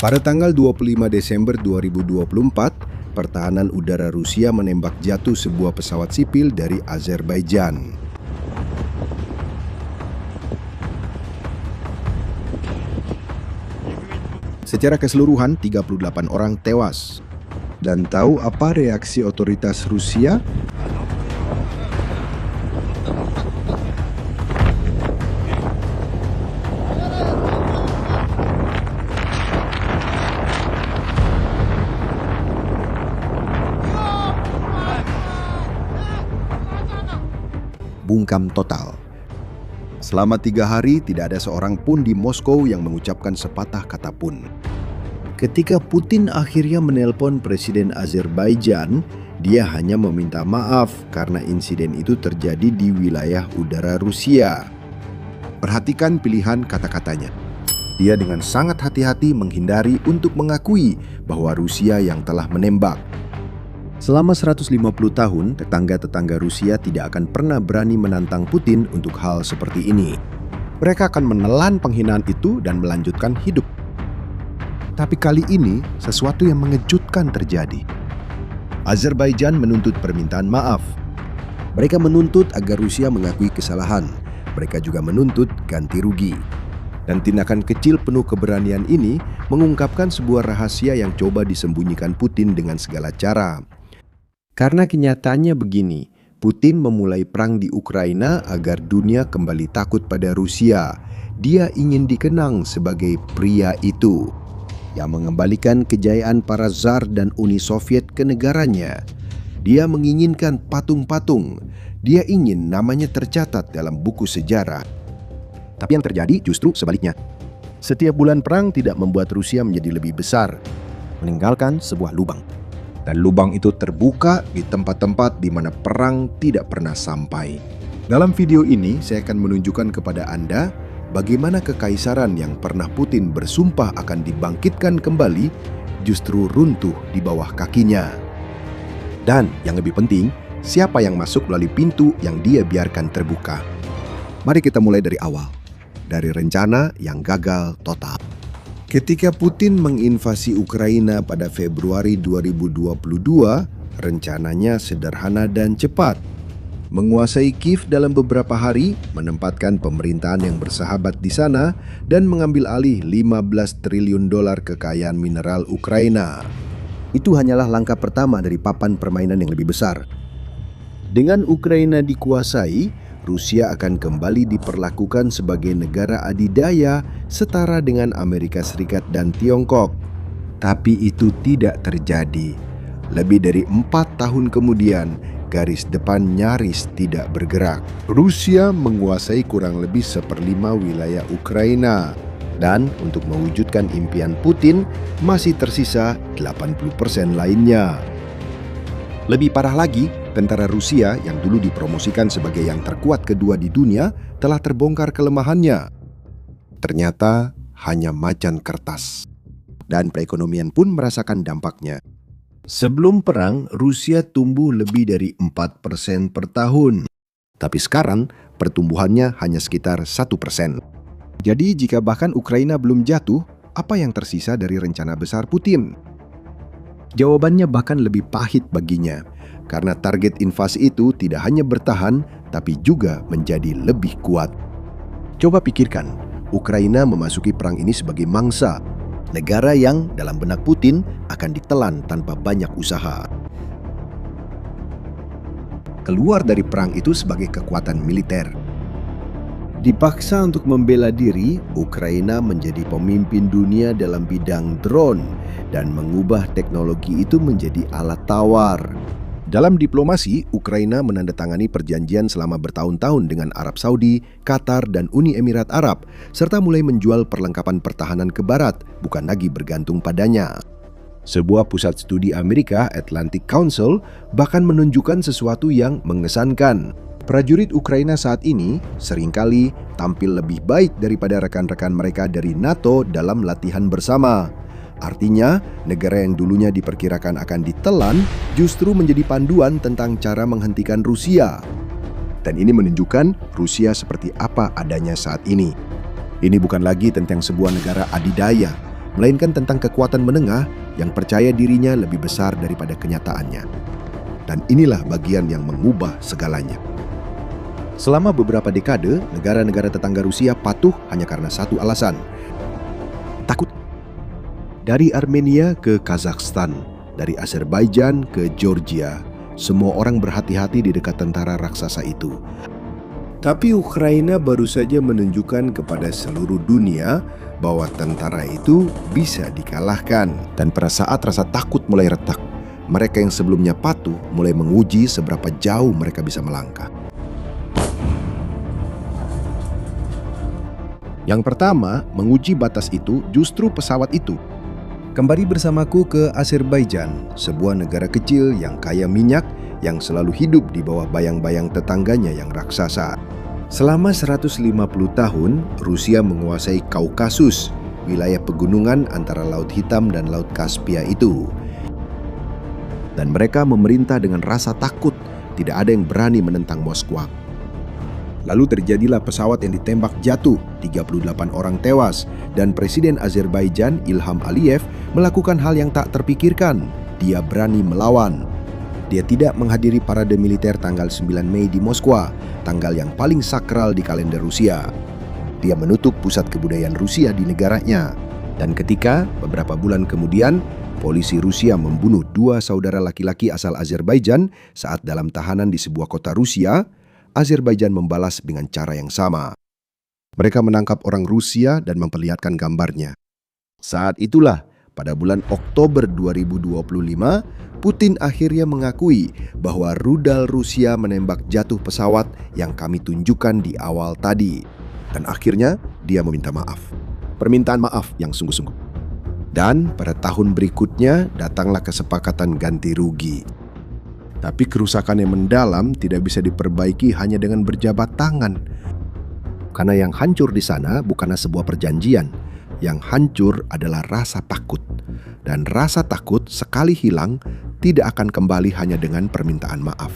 Pada tanggal 25 Desember 2024, pertahanan udara Rusia menembak jatuh sebuah pesawat sipil dari Azerbaijan. Secara keseluruhan, 38 orang tewas. Dan tahu apa reaksi otoritas Rusia? Bungkam total. Selama 3 hari tidak ada seorang pun di Moskow yang mengucapkan sepatah kata pun. Ketika Putin akhirnya menelpon Presiden Azerbaijan, dia hanya meminta maaf karena insiden itu terjadi di wilayah udara Rusia. Perhatikan pilihan kata-katanya. Dia dengan sangat hati-hati menghindari untuk mengakui bahwa Rusia yang telah menembak. Selama 150 tahun, tetangga-tetangga Rusia tidak akan pernah berani menantang Putin untuk hal seperti ini. Mereka akan menelan penghinaan itu dan melanjutkan hidup. Tapi kali ini, sesuatu yang mengejutkan terjadi. Azerbaijan menuntut permintaan maaf. Mereka menuntut agar Rusia mengakui kesalahan. Mereka juga menuntut ganti rugi. Dan tindakan kecil penuh keberanian ini mengungkapkan sebuah rahasia yang coba disembunyikan Putin dengan segala cara. Karena kenyataannya begini, Putin memulai perang di Ukraina agar dunia kembali takut pada Rusia. Dia ingin dikenang sebagai pria itu yang mengembalikan kejayaan para Tsar dan Uni Soviet ke negaranya. Dia menginginkan patung-patung. Dia ingin namanya tercatat dalam buku sejarah. Tapi yang terjadi justru sebaliknya. Setiap bulan perang tidak membuat Rusia menjadi lebih besar, meninggalkan sebuah lubang. Dan lubang itu terbuka di tempat-tempat di mana perang tidak pernah sampai. Dalam video ini, saya akan menunjukkan kepada Anda bagaimana kekaisaran yang pernah Putin bersumpah akan dibangkitkan kembali justru runtuh di bawah kakinya. Dan yang lebih penting, siapa yang masuk melalui pintu yang dia biarkan terbuka. Mari kita mulai dari awal, dari rencana yang gagal total. Ketika Putin menginvasi Ukraina pada Februari 2022, rencananya sederhana dan cepat. Menguasai Kiev dalam beberapa hari, menempatkan pemerintahan yang bersahabat di sana, dan mengambil alih 15 triliun dolar kekayaan mineral Ukraina. Itu hanyalah langkah pertama dari papan permainan yang lebih besar. Dengan Ukraina dikuasai, Rusia akan kembali diperlakukan sebagai negara adidaya setara dengan Amerika Serikat dan Tiongkok. Tapi itu tidak terjadi. Lebih dari 4 tahun kemudian, garis depan nyaris tidak bergerak. Rusia menguasai kurang lebih 1/5 wilayah Ukraina. Dan untuk mewujudkan impian Putin, masih tersisa 80% lainnya. Lebih parah lagi, tentara Rusia yang dulu dipromosikan sebagai yang terkuat kedua di dunia telah terbongkar kelemahannya. Ternyata hanya macan kertas. Dan perekonomian pun merasakan dampaknya. Sebelum perang, Rusia tumbuh lebih dari 4% per tahun. Tapi sekarang, pertumbuhannya hanya sekitar 1%. Jadi jika bahkan Ukraina belum jatuh, apa yang tersisa dari rencana besar Putin? Jawabannya bahkan lebih pahit baginya. Karena target invasi itu tidak hanya bertahan, tapi juga menjadi lebih kuat. Coba pikirkan, Ukraina memasuki perang ini sebagai mangsa. Negara yang dalam benak Putin akan ditelan tanpa banyak usaha. Keluar dari perang itu sebagai kekuatan militer. Dipaksa untuk membela diri, Ukraina menjadi pemimpin dunia dalam bidang drone dan mengubah teknologi itu menjadi alat tawar. Dalam diplomasi, Ukraina menandatangani perjanjian selama bertahun-tahun dengan Arab Saudi, Qatar, dan Uni Emirat Arab, serta mulai menjual perlengkapan pertahanan ke Barat, bukan lagi bergantung padanya. Sebuah pusat studi Amerika, Atlantic Council, bahkan menunjukkan sesuatu yang mengesankan. Prajurit Ukraina saat ini seringkali tampil lebih baik daripada rekan-rekan mereka dari NATO dalam latihan bersama. Artinya, negara yang dulunya diperkirakan akan ditelan justru menjadi panduan tentang cara menghentikan Rusia. Dan ini menunjukkan Rusia seperti apa adanya saat ini. Ini bukan lagi tentang sebuah negara adidaya, melainkan tentang kekuatan menengah yang percaya dirinya lebih besar daripada kenyataannya. Dan inilah bagian yang mengubah segalanya. Selama beberapa dekade, negara-negara tetangga Rusia patuh hanya karena satu alasan: takut. Dari Armenia ke Kazakhstan, dari Azerbaijan ke Georgia, semua orang berhati-hati di dekat tentara raksasa itu. Tapi Ukraina baru saja menunjukkan kepada seluruh dunia bahwa tentara itu bisa dikalahkan. Dan pada saat rasa takut mulai retak, mereka yang sebelumnya patuh mulai menguji seberapa jauh mereka bisa melangkah. Yang pertama, menguji batas itu justru pesawat itu. Kembali bersamaku ke Azerbaijan, sebuah negara kecil yang kaya minyak, yang selalu hidup di bawah bayang-bayang tetangganya yang raksasa. Selama 150 tahun, Rusia menguasai Kaukasus, wilayah pegunungan antara Laut Hitam dan Laut Kaspia itu. Dan mereka memerintah dengan rasa takut, tidak ada yang berani menentang Moskwa. Lalu terjadilah pesawat yang ditembak jatuh, 38 orang tewas, dan Presiden Azerbaijan Ilham Aliyev melakukan hal yang tak terpikirkan. Dia berani melawan. Dia tidak menghadiri parade militer tanggal 9 Mei di Moskwa, tanggal yang paling sakral di kalender Rusia. Dia menutup pusat kebudayaan Rusia di negaranya. Dan ketika beberapa bulan kemudian, polisi Rusia membunuh 2 saudara laki-laki asal Azerbaijan saat dalam tahanan di sebuah kota Rusia, Azerbaijan membalas dengan cara yang sama. Mereka menangkap orang Rusia dan memperlihatkan gambarnya. Saat itulah, pada bulan Oktober 2025, Putin akhirnya mengakui bahwa rudal Rusia menembak jatuh pesawat yang kami tunjukkan di awal tadi. Dan akhirnya dia meminta maaf. Permintaan maaf yang sungguh-sungguh. Dan pada tahun berikutnya datanglah kesepakatan ganti rugi. Tapi kerusakan yang mendalam tidak bisa diperbaiki hanya dengan berjabat tangan. Karena yang hancur di sana bukanlah sebuah perjanjian. Yang hancur adalah rasa takut. Dan rasa takut sekali hilang tidak akan kembali hanya dengan permintaan maaf.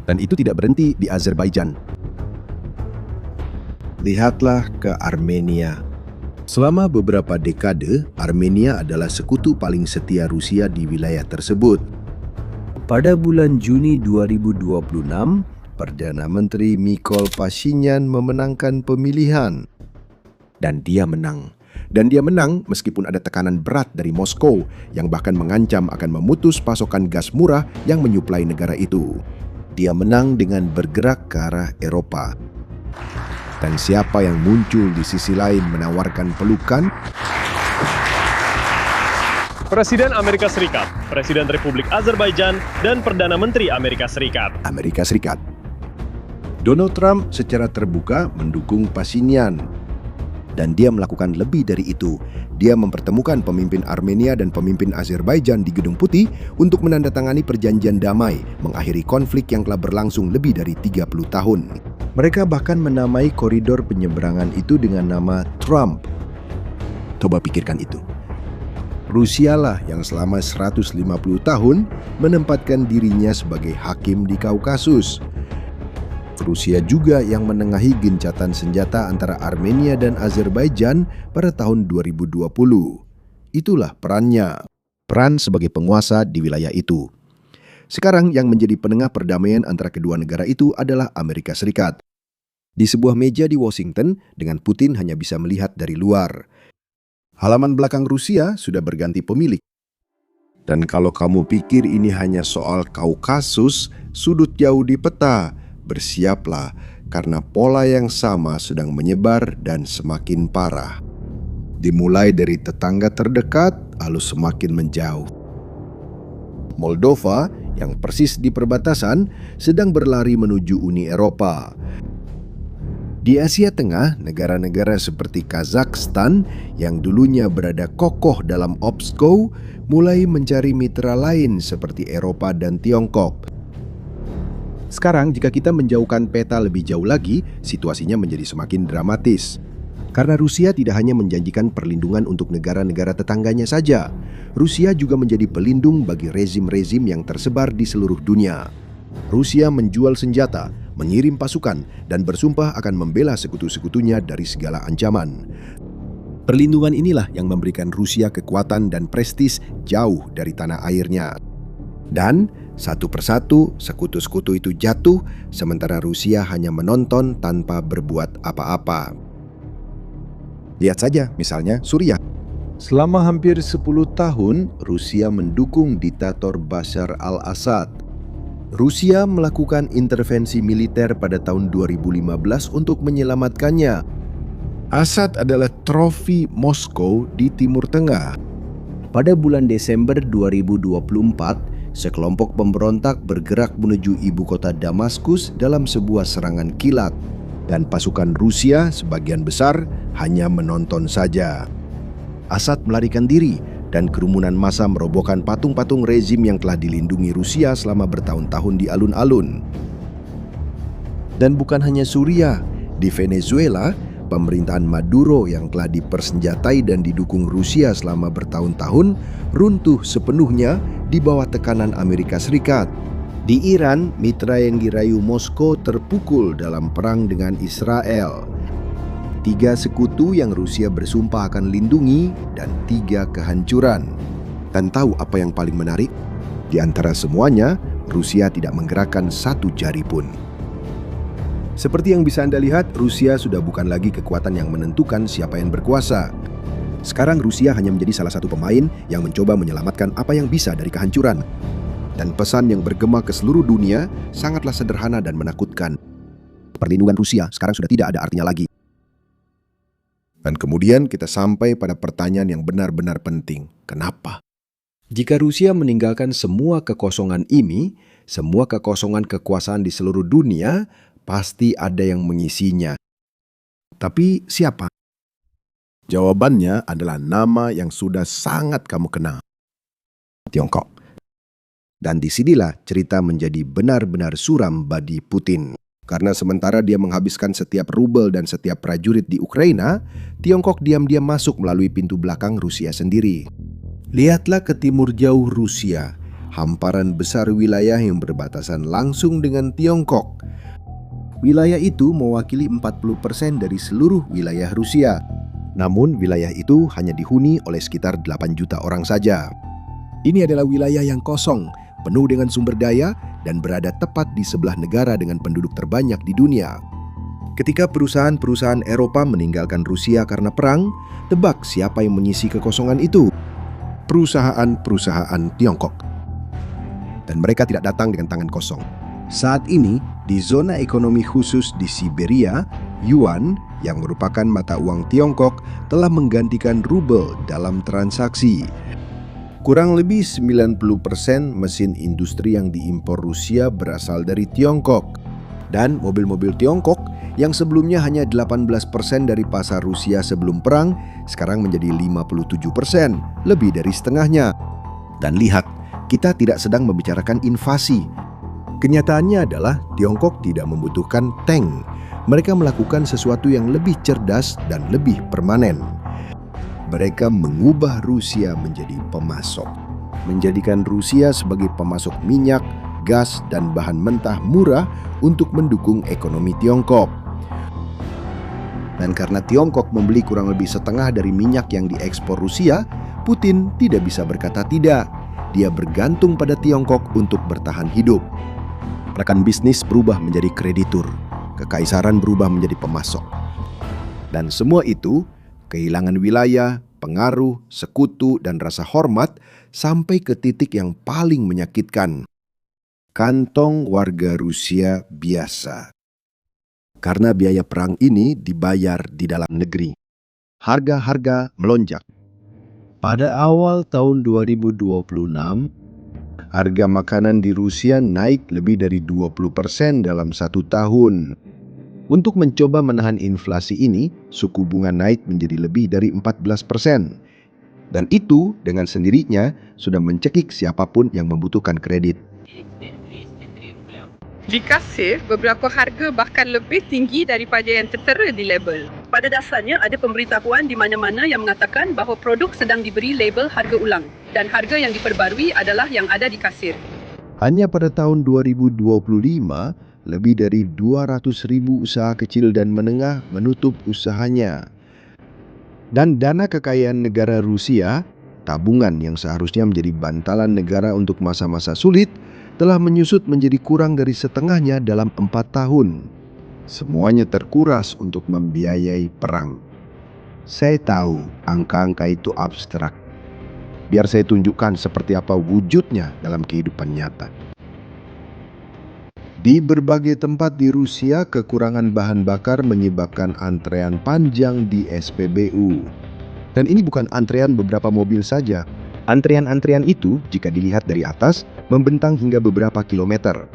Dan itu tidak berhenti di Azerbaijan. Lihatlah ke Armenia. Selama beberapa dekade, Armenia adalah sekutu paling setia Rusia di wilayah tersebut. Pada bulan Juni 2026, Perdana Menteri Nikol Pashinyan memenangkan pemilihan. Dan dia menang. Dan dia menang meskipun ada tekanan berat dari Moskow yang bahkan mengancam akan memutus pasokan gas murah yang menyuplai negara itu. Dia menang dengan bergerak ke arah Eropa. Dan siapa yang muncul di sisi lain menawarkan pelukan? Presiden Amerika Serikat, Presiden Republik Azerbaijan, dan Perdana Menteri Amerika Serikat. Amerika Serikat. Donald Trump secara terbuka mendukung Pashinyan. Dan dia melakukan lebih dari itu. Dia mempertemukan pemimpin Armenia dan pemimpin Azerbaijan di Gedung Putih untuk menandatangani perjanjian damai, mengakhiri konflik yang telah berlangsung lebih dari 30 tahun. Mereka bahkan menamai koridor penyeberangan itu dengan nama Trump. Coba pikirkan itu. Rusialah yang selama 150 tahun menempatkan dirinya sebagai hakim di Kaukasus. Rusia juga yang menengahi gencatan senjata antara Armenia dan Azerbaijan pada tahun 2020. Itulah perannya. Peran sebagai penguasa di wilayah itu. Sekarang yang menjadi penengah perdamaian antara kedua negara itu adalah Amerika Serikat. Di sebuah meja di Washington, dengan Putin hanya bisa melihat dari luar. Halaman belakang Rusia sudah berganti pemilik. Dan kalau kamu pikir ini hanya soal Kaukasus, sudut jauh di peta, bersiaplah karena pola yang sama sedang menyebar dan semakin parah. Dimulai dari tetangga terdekat, lalu semakin menjauh. Moldova yang persis di perbatasan sedang berlari menuju Uni Eropa. Di Asia Tengah, negara-negara seperti Kazakhstan yang dulunya berada kokoh dalam OPSCO mulai mencari mitra lain seperti Eropa dan Tiongkok. Sekarang jika kita menjauhkan peta lebih jauh lagi, situasinya menjadi semakin dramatis. Karena Rusia tidak hanya menjanjikan perlindungan untuk negara-negara tetangganya saja, Rusia juga menjadi pelindung bagi rezim-rezim yang tersebar di seluruh dunia. Rusia menjual senjata, mengirim pasukan, dan bersumpah akan membela sekutu-sekutunya dari segala ancaman. Perlindungan inilah yang memberikan Rusia kekuatan dan prestis jauh dari tanah airnya. Dan satu persatu sekutu-sekutu itu jatuh, sementara Rusia hanya menonton tanpa berbuat apa-apa. Lihat saja misalnya Suriah. Selama hampir 10 tahun, Rusia mendukung diktator Bashar al-Assad. Rusia melakukan intervensi militer pada tahun 2015 untuk menyelamatkannya. Assad adalah trofi Moskow di Timur Tengah. Pada bulan Desember 2024, sekelompok pemberontak bergerak menuju ibu kota Damaskus dalam sebuah serangan kilat, dan pasukan Rusia sebagian besar hanya menonton saja. Assad melarikan diri dan kerumunan massa merobohkan patung-patung rezim yang telah dilindungi Rusia selama bertahun-tahun di alun-alun. Dan bukan hanya Suriah, di Venezuela, pemerintahan Maduro yang telah dipersenjatai dan didukung Rusia selama bertahun-tahun runtuh sepenuhnya di bawah tekanan Amerika Serikat. Di Iran, mitra yang dirayu Moskow terpukul dalam perang dengan Israel. 3 sekutu yang Rusia bersumpah akan lindungi dan 3 kehancuran. Dan tahu apa yang paling menarik? Di antara semuanya, Rusia tidak menggerakkan satu jari pun. Seperti yang bisa Anda lihat, Rusia sudah bukan lagi kekuatan yang menentukan siapa yang berkuasa. Sekarang Rusia hanya menjadi salah satu pemain yang mencoba menyelamatkan apa yang bisa dari kehancuran. Dan pesan yang bergema ke seluruh dunia sangatlah sederhana dan menakutkan. Perlindungan Rusia sekarang sudah tidak ada artinya lagi. Dan kemudian kita sampai pada pertanyaan yang benar-benar penting. Kenapa? Jika Rusia meninggalkan semua kekosongan ini, semua kekosongan kekuasaan di seluruh dunia, pasti ada yang mengisinya. Tapi siapa? Jawabannya adalah nama yang sudah sangat kamu kenal. Tiongkok. Dan disinilah cerita menjadi benar-benar suram bagi Putin. Karena sementara dia menghabiskan setiap rubel dan setiap prajurit di Ukraina, Tiongkok diam-diam masuk melalui pintu belakang Rusia sendiri. Lihatlah ke timur jauh Rusia, hamparan besar wilayah yang berbatasan langsung dengan Tiongkok. Wilayah itu mewakili 40% dari seluruh wilayah Rusia. Namun wilayah itu hanya dihuni oleh sekitar 8 juta orang saja. Ini adalah wilayah yang kosong, penuh dengan sumber daya, dan berada tepat di sebelah negara dengan penduduk terbanyak di dunia. Ketika perusahaan-perusahaan Eropa meninggalkan Rusia karena perang, tebak siapa yang mengisi kekosongan itu? Perusahaan-perusahaan Tiongkok. Dan mereka tidak datang dengan tangan kosong. Saat ini, di zona ekonomi khusus di Siberia, Yuan, yang merupakan mata uang Tiongkok, telah menggantikan rubel dalam transaksi. Kurang lebih 90% mesin industri yang diimpor Rusia berasal dari Tiongkok. Dan mobil-mobil Tiongkok yang sebelumnya hanya 18% dari pasar Rusia sebelum perang, sekarang menjadi 57%, lebih dari setengahnya. Dan lihat, kita tidak sedang membicarakan invasi. Kenyataannya adalah Tiongkok tidak membutuhkan tank. Mereka melakukan sesuatu yang lebih cerdas dan lebih permanen. Mereka mengubah Rusia menjadi pemasok, menjadikan Rusia sebagai pemasok minyak, gas, dan bahan mentah murah untuk mendukung ekonomi Tiongkok. Dan karena Tiongkok membeli kurang lebih setengah dari minyak yang diekspor Rusia, Putin tidak bisa berkata tidak. Dia bergantung pada Tiongkok untuk bertahan hidup. Rekan bisnis berubah menjadi kreditur, kekaisaran berubah menjadi pemasok. Dan semua itu kehilangan wilayah, pengaruh, sekutu, dan rasa hormat sampai ke titik yang paling menyakitkan. Kantong warga Rusia biasa. Karena biaya perang ini dibayar di dalam negeri. Harga-harga melonjak. Pada awal tahun 2026, harga makanan di Rusia naik lebih dari 20% dalam 1 tahun. Untuk mencoba menahan inflasi ini, suku bunga naik menjadi lebih dari 14%. Dan itu dengan sendirinya sudah mencekik siapapun yang membutuhkan kredit. Di kasir, beberapa harga bahkan lebih tinggi daripada yang tertera di label. Pada dasarnya, ada pemberitahuan di mana-mana yang mengatakan bahawa produk sedang diberi label harga ulang dan harga yang diperbarui adalah yang ada di kasir. Hanya pada tahun 2025, lebih dari 200.000 usaha kecil dan menengah menutup usahanya. Dan dana kekayaan negara Rusia, tabungan yang seharusnya menjadi bantalan negara untuk masa-masa sulit, telah menyusut menjadi kurang dari setengahnya dalam 4 tahun. Semuanya terkuras untuk membiayai perang. Saya tahu angka-angka itu abstrak. Biar saya tunjukkan seperti apa wujudnya dalam kehidupan nyata. Di berbagai tempat di Rusia, kekurangan bahan bakar menyebabkan antrean panjang di SPBU. Dan ini bukan antrean beberapa mobil saja. Antrean-antrean itu, jika dilihat dari atas, membentang hingga beberapa kilometer.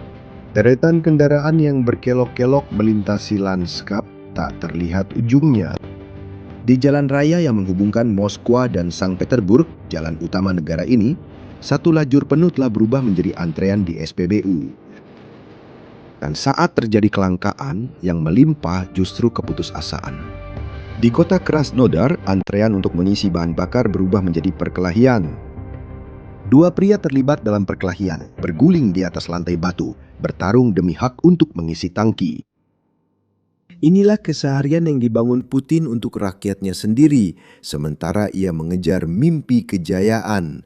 Deretan kendaraan yang berkelok-kelok melintasi lanskap tak terlihat ujungnya. Di jalan raya yang menghubungkan Moskwa dan Sang Petersburg, jalan utama negara ini, satu lajur penuh telah berubah menjadi antrean di SPBU. Dan saat terjadi kelangkaan yang melimpah justru keputusasaan. Di kota Krasnodar, antrean untuk mengisi bahan bakar berubah menjadi perkelahian. Dua pria terlibat dalam perkelahian, berguling di atas lantai batu, bertarung demi hak untuk mengisi tangki. Inilah keseharian yang dibangun Putin untuk rakyatnya sendiri, sementara ia mengejar mimpi kejayaan.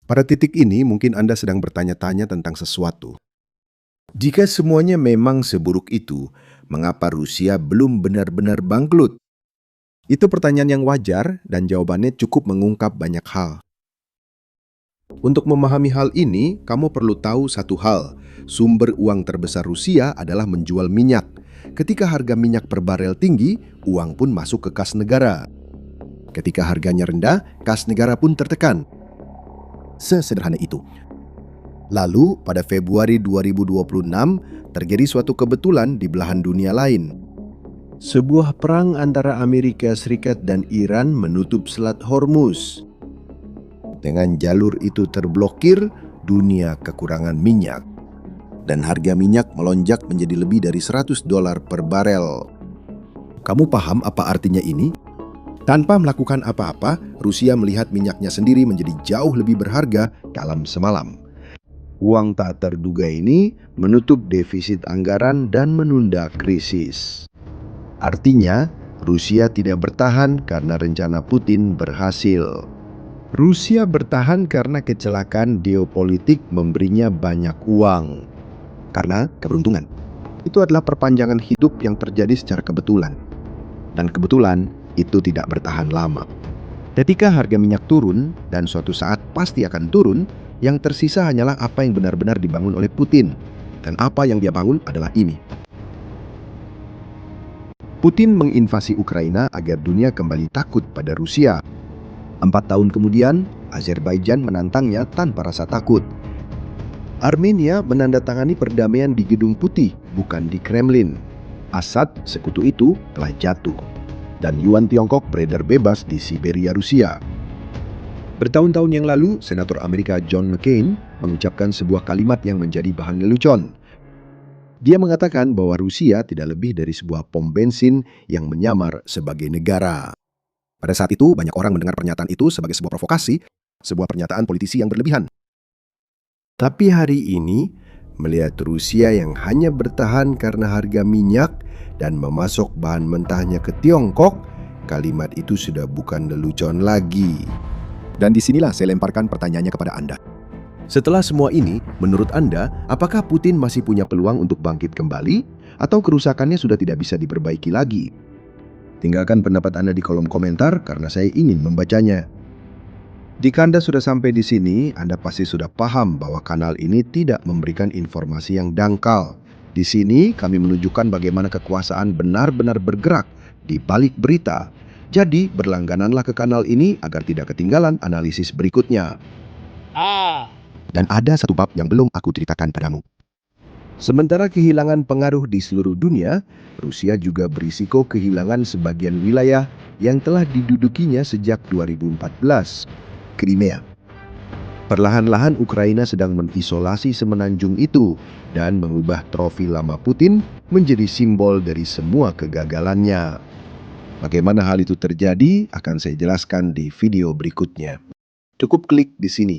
Pada titik ini mungkin Anda sedang bertanya-tanya tentang sesuatu. Jika semuanya memang seburuk itu, mengapa Rusia belum benar-benar bangkrut? Itu pertanyaan yang wajar dan jawabannya cukup mengungkap banyak hal. Untuk memahami hal ini, kamu perlu tahu satu hal. Sumber uang terbesar Rusia adalah menjual minyak. Ketika harga minyak per barel tinggi, uang pun masuk ke kas negara. Ketika harganya rendah, kas negara pun tertekan. Sesederhana itu. Lalu, pada Februari 2026, terjadi suatu kebetulan di belahan dunia lain. Sebuah perang antara Amerika Serikat dan Iran menutup Selat Hormuz. Dengan jalur itu terblokir, dunia kekurangan minyak. Dan harga minyak melonjak menjadi lebih dari $100 per barel. Kamu paham apa artinya ini? Tanpa melakukan apa-apa, Rusia melihat minyaknya sendiri menjadi jauh lebih berharga dalam semalam. Uang tak terduga ini menutup defisit anggaran dan menunda krisis. Artinya, Rusia tidak bertahan karena rencana Putin berhasil. Rusia bertahan karena kecelakaan geopolitik memberinya banyak uang. Karena keberuntungan. Itu adalah perpanjangan hidup yang terjadi secara kebetulan. Dan kebetulan itu tidak bertahan lama. Ketika harga minyak turun, dan suatu saat pasti akan turun, yang tersisa hanyalah apa yang benar-benar dibangun oleh Putin. Dan apa yang dia bangun adalah ini. Putin menginvasi Ukraina agar dunia kembali takut pada Rusia. 4 tahun kemudian, Azerbaijan menantangnya tanpa rasa takut. Armenia menandatangani perdamaian di Gedung Putih, bukan di Kremlin. Assad, sekutu itu, telah jatuh. Dan Yuan Tiongkok beredar bebas di Siberia, Rusia. Bertahun-tahun yang lalu, Senator Amerika John McCain mengucapkan sebuah kalimat yang menjadi bahan lelucon. Dia mengatakan bahwa Rusia tidak lebih dari sebuah pom bensin yang menyamar sebagai negara. Pada saat itu, banyak orang mendengar pernyataan itu sebagai sebuah provokasi, sebuah pernyataan politisi yang berlebihan. Tapi hari ini, melihat Rusia yang hanya bertahan karena harga minyak dan memasok bahan mentahnya ke Tiongkok, kalimat itu sudah bukan lelucon lagi. Dan disinilah saya lemparkan pertanyaannya kepada Anda. Setelah semua ini, menurut Anda, apakah Putin masih punya peluang untuk bangkit kembali? Atau kerusakannya sudah tidak bisa diperbaiki lagi? Tinggalkan pendapat Anda di kolom komentar karena saya ingin membacanya. Jika Anda sudah sampai di sini, Anda pasti sudah paham bahwa kanal ini tidak memberikan informasi yang dangkal. Di sini kami menunjukkan bagaimana kekuasaan benar-benar bergerak di balik berita. Jadi berlanggananlah ke kanal ini agar tidak ketinggalan analisis berikutnya. Dan ada satu bab yang belum aku ceritakan padamu. Sementara kehilangan pengaruh di seluruh dunia, Rusia juga berisiko kehilangan sebagian wilayah yang telah didudukinya sejak 2014. Crimea. Perlahan-lahan Ukraina sedang mengisolasi semenanjung itu dan mengubah trofi lama Putin menjadi simbol dari semua kegagalannya. Bagaimana hal itu terjadi akan saya jelaskan di video berikutnya. Cukup klik di sini.